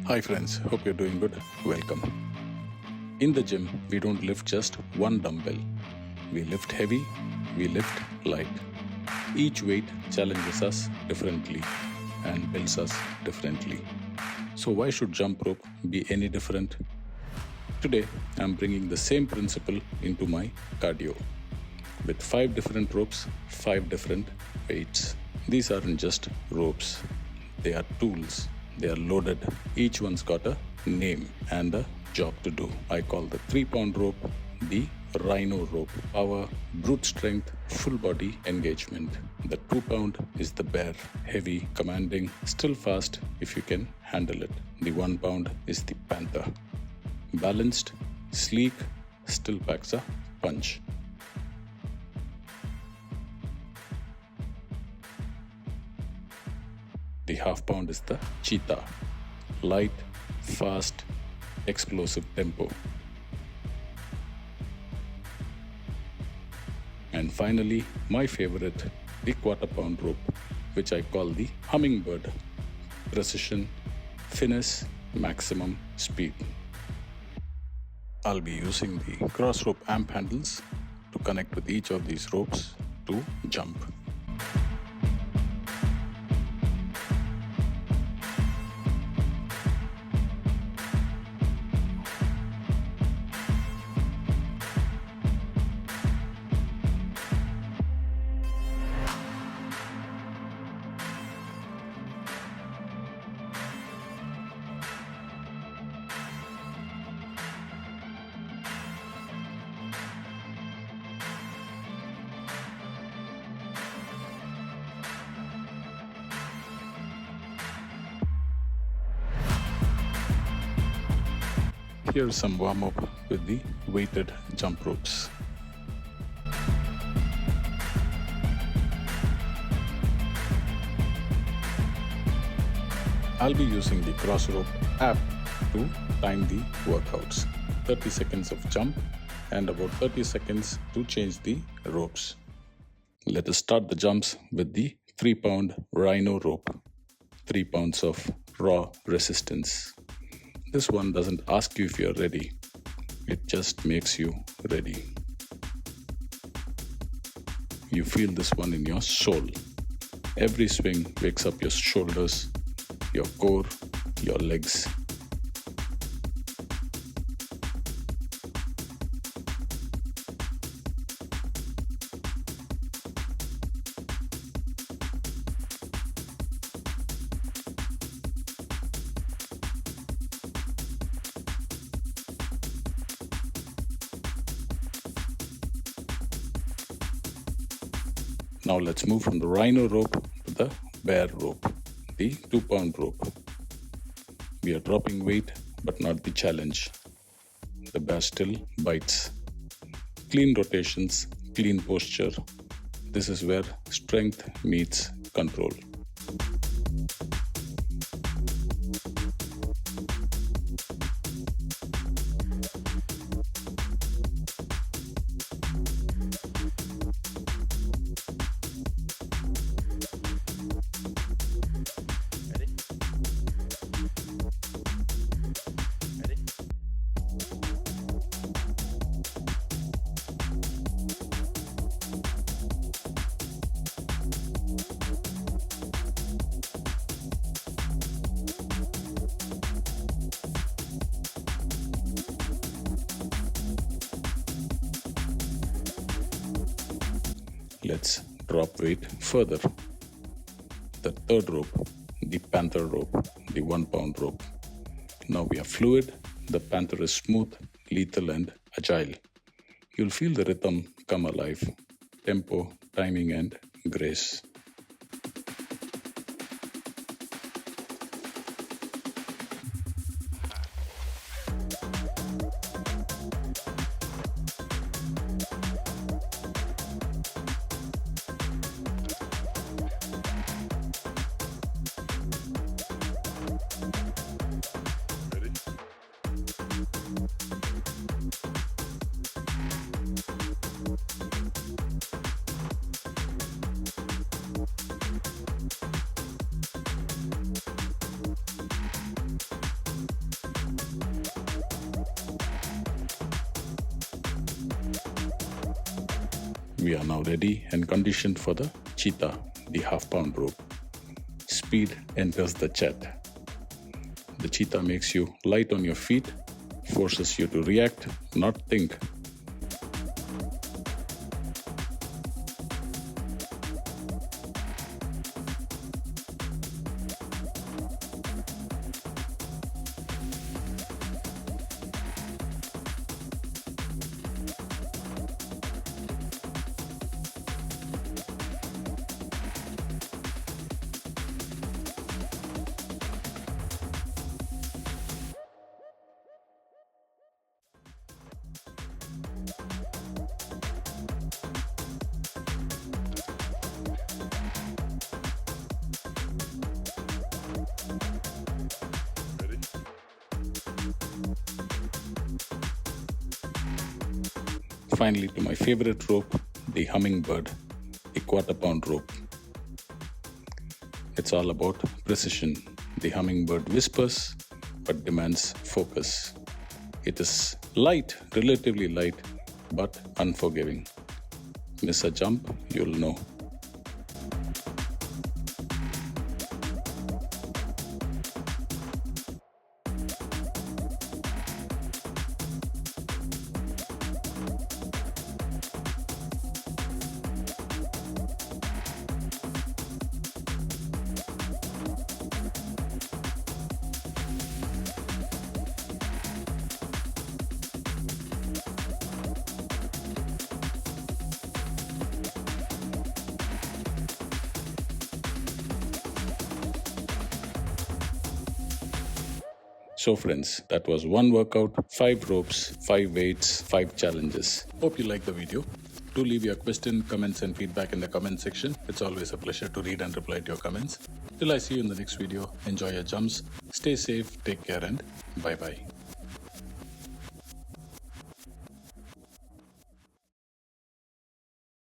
Hi friends, hope you're doing good. Welcome. In the gym, we don't lift just one dumbbell. We lift heavy, we lift light. Each weight challenges us differently and builds us differently. So why should jump rope be any different? Today, I'm bringing the same principle into my cardio. With 5 different ropes, 5 different weights. These aren't just ropes. They are tools. They are loaded. Each one's got a name and a job to do. I call the 3-pound rope the Rhino rope. Power, brute strength, full body engagement. The 2-pound is the bear. Heavy, commanding, still fast if you can handle it. The 1-pound is the Panther. Balanced, sleek, still packs a punch. The 1/2-pound is the Cheetah. Light, fast, explosive tempo. And finally, my favorite, the 1/4-pound rope, which I call the Hummingbird. Precision, finesse, maximum speed. I'll be using the Crossrope AMP handles to connect with each of these ropes to jump. Here's some warm-up with the weighted jump ropes. I'll be using the Crossrope app to time the workouts. 30 seconds of jump and about 30 seconds to change the ropes. Let us start the jumps with the 3-pound Rhino rope. 3 pounds of raw resistance. This one doesn't ask you if you're ready. It just makes you ready. You feel this one in your soul. Every swing wakes up your shoulders, your core, your legs. Now let's move from the Rhino rope to the bear rope, the 2-pound rope. We are dropping weight, but not the challenge. The bear still bites. Clean rotations, clean posture. This is where strength meets control. Let's drop weight further. The 3rd rope, the Panther rope, the 1-pound rope. Now we are fluid. The Panther is smooth, lethal and agile. You'll feel the rhythm come alive. Tempo, timing and grace. We are now ready and conditioned for the Cheetah, the half-pound rope. Speed enters the chat. The Cheetah makes you light on your feet, forces you to react, not think. Finally, to my favorite rope, the Hummingbird, the quarter-pound rope. It's all about precision. The Hummingbird whispers but demands focus. It is light, relatively light, but unforgiving. Miss a jump, you'll know. So friends, that was one workout, 5 ropes, 5 weights, 5 challenges. Hope you liked the video. Do leave your question, comments and feedback in the comment section. It's always a pleasure to read and reply to your comments. Till I see you in the next video, enjoy your jumps, stay safe, take care and bye-bye.